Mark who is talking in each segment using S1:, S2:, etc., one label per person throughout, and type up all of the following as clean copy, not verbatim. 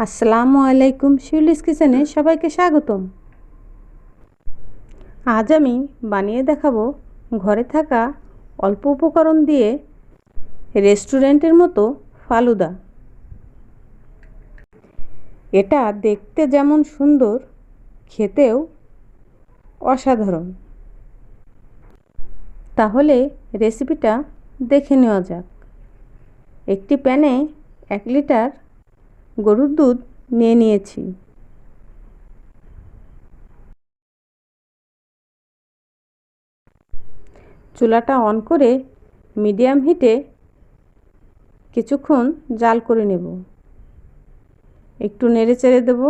S1: আসসালামু আলাইকুম, শিউলিস কিচেনে সবাইকে স্বাগতম। আজ আমি বানিয়ে দেখাবো ঘরে থাকা অল্প উপকরণ দিয়ে রেস্টুরেন্টের মতো ফালুদা। এটা দেখতে যেমন সুন্দর, খেতেও অসাধারণ। তাহলে রেসিপিটা দেখে নেওয়া যাক। একটি প্যানে 1 লিটার গরুর দুধ নিয়ে নিয়েছি। চুলাটা অন করে মিডিয়াম হিটে কিছুক্ষণ জাল করে নেব। একটু নেড়ে চেড়ে দেব।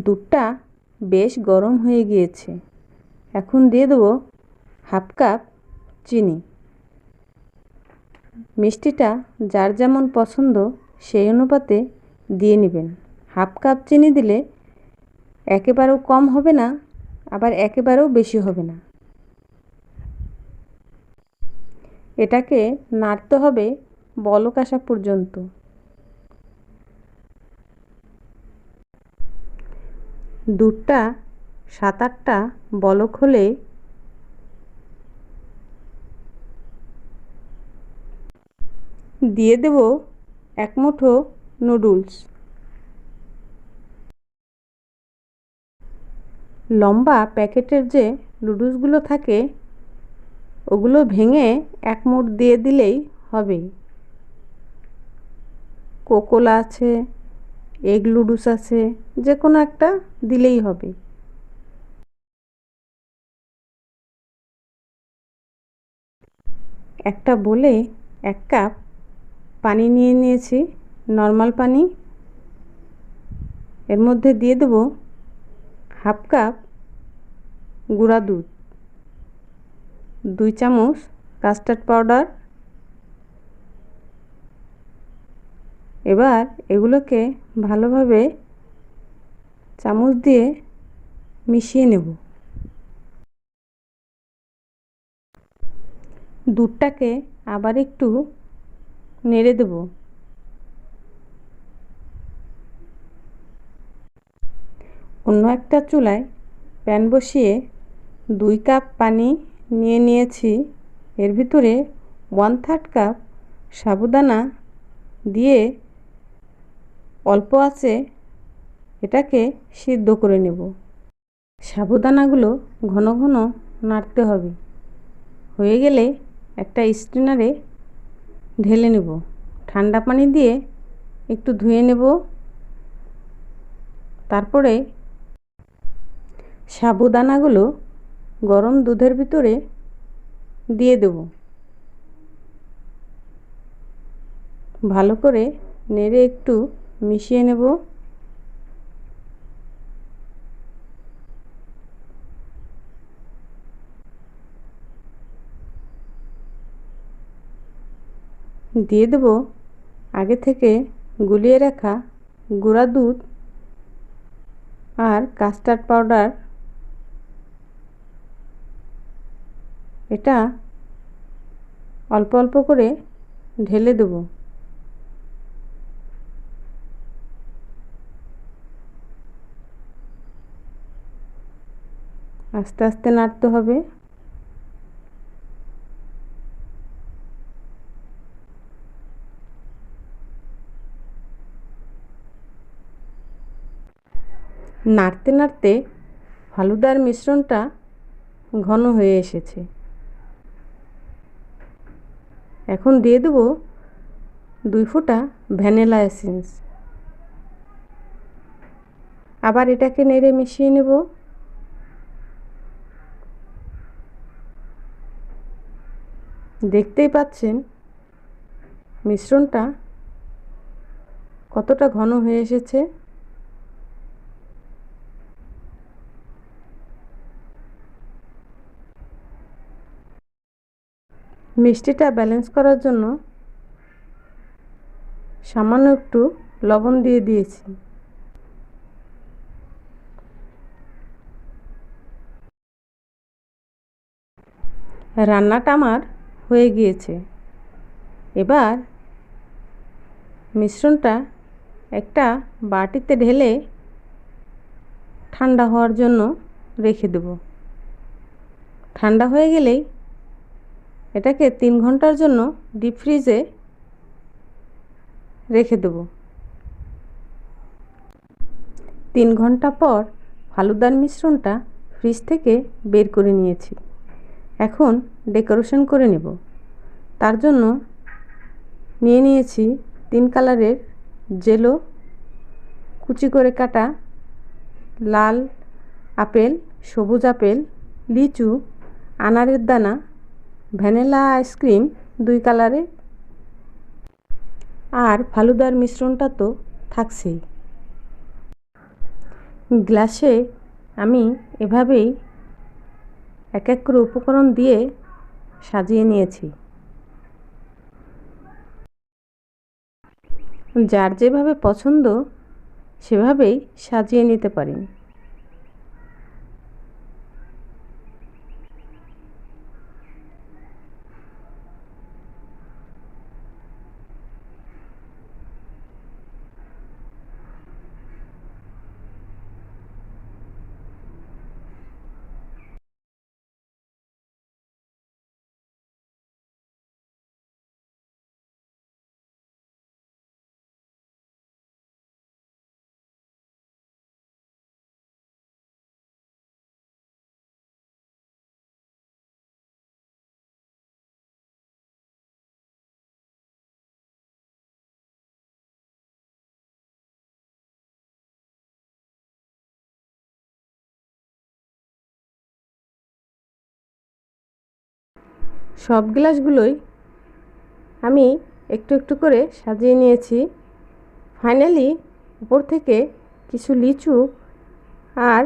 S1: দুধটা বেশ গরম হয়ে গিয়েছে। এখন দিয়ে দেবো 1/2 কাপ চিনি। মিষ্টিটা যার যেমন পছন্দ সেই অনুপাতে দিয়ে নেবেন। 1/2 কাপ চিনি দিলে একেবারেও কম হবে না, আবার একেবারেও বেশি হবে না। এটাকে নাড়তে হবে বলক আসা পর্যন্ত। দুধটা 7-8টা বলক হলে দিয়ে দেব 1 মুঠো নুডলস। লম্বা প্যাকেটের যে নুডলসগুলো থাকে ওগুলো ভেঙে 1 মুঠ দিয়ে দিলেই হবে। কোকোলা আছে, এগ নুডলস আছে, যে কোনো একটা দিলেই হবে। একটা বলে 1 কাপ পানি নিয়ে নিয়েছি, নর্মাল পানি। এর মধ্যে দিয়ে দেব 1/2 কাপ গুঁড়া দুধ, 2 চামচ কাস্টার্ড পাউডার। এবার এগুলোকে ভালোভাবে চামচ দিয়ে মিশিয়ে নেব। দুধটাকে আবার একটু নেড়ে দেব। অন্য একটা চুলায় প্যান বসিয়ে 2 কাপ পানি নিয়ে নিয়েছি। এর ভিতরে 1/3 কাপ সাবুদানা দিয়ে অল্প আঁচে এটাকে সিদ্ধ করে নেব। সাবুদানাগুলো ঘন ঘন নাড়তে হবে। হয়ে গেলে একটা স্ট্রেনারে ঢেলে নেব। ঠান্ডা পানি দিয়ে একটু ধুয়ে নেব। তারপরে সাবুদানাগুলো গরম দুধের ভিতরে দিয়ে দেব। ভালো করে নেড়ে একটু মিশিয়ে নেব। দিয়ে দেব আগে থেকে গুলিয়ে রাখা গুঁড়া দুধ আর কাস্টার্ড পাউডার। এটা অল্প অল্প করে ঢেলে দেব। আস্তে আস্তে নাড়তে হবে। নাড়তে নাড়তে ফালুদার মিশ্রণটা ঘন হয়ে এসেছে। এখন দিয়ে দেব 2 ফোঁটা ভ্যানিলা এসেন্স। আবার এটাকে নেড়ে মিশিয়ে নেব। দেখতেই পাচ্ছেন মিশ্রণটা কতটা ঘন হয়ে এসেছে। মিষ্টিটা ব্যালেন্স করার জন্য সামান্য একটু লবণ দিয়ে দিয়েছি। রান্নাটা আমার হয়ে গিয়েছে। এবার মিশ্রণটা একটা বাটিতে ঢেলে ঠান্ডা হওয়ার জন্য রেখে দেব। ঠান্ডা হয়ে গেলেই এটাকে 3 ঘন্টার জন্য ডিপ ফ্রিজে রেখে দেব। 3 ঘন্টা পর ফালুদার মিশ্রণটা ফ্রিজ থেকে বের করে নিয়েছি। এখন ডেকোরেশন করে নেব। তার জন্য নিয়ে নিয়েছি 3 কালারের জেলো, কুচি করে কাটা লাল আপেল, সবুজ আপেল, লিচু, আনারের দানা, ভ্যানিলা আইসক্রিম 2 কালারের, আর ফালুদার মিশ্রণটা তো থাকছেই। গ্লাসে আমি এভাবেই এক এক করে উপকরণ দিয়ে সাজিয়ে নিয়েছি। যার যেভাবে পছন্দ সেভাবেই সাজিয়ে নিতে পারেন। সব গ্লাসগুলোই আমি একটু একটু করে সাজিয়ে নিয়েছি। ফাইনালি উপর থেকে কিছু লিচু আর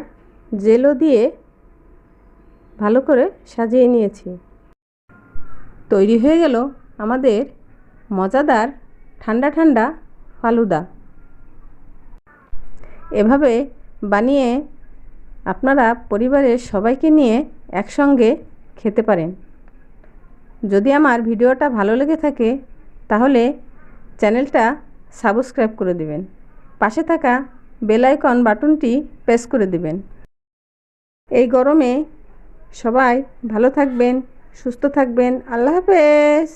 S1: জেলো দিয়ে ভালো করে সাজিয়ে নিয়েছি। তৈরি হয়ে গেল আমাদের মজাদার ঠান্ডা ঠান্ডা ফালুদা। এভাবে বানিয়ে আপনারা পরিবারের সবাইকে নিয়ে একসঙ্গে খেতে পারেন। যদি আমার ভিডিওটা ভালো লেগে থাকে তাহলে চ্যানেলটা সাবস্ক্রাইব করে দেবেন, পাশে থাকা বেল আইকন বাটনটি প্রেস করে দেবেন। এই গরমে সবাই ভালো থাকবেন, সুস্থ থাকবেন। আল্লাহ হাফেজ।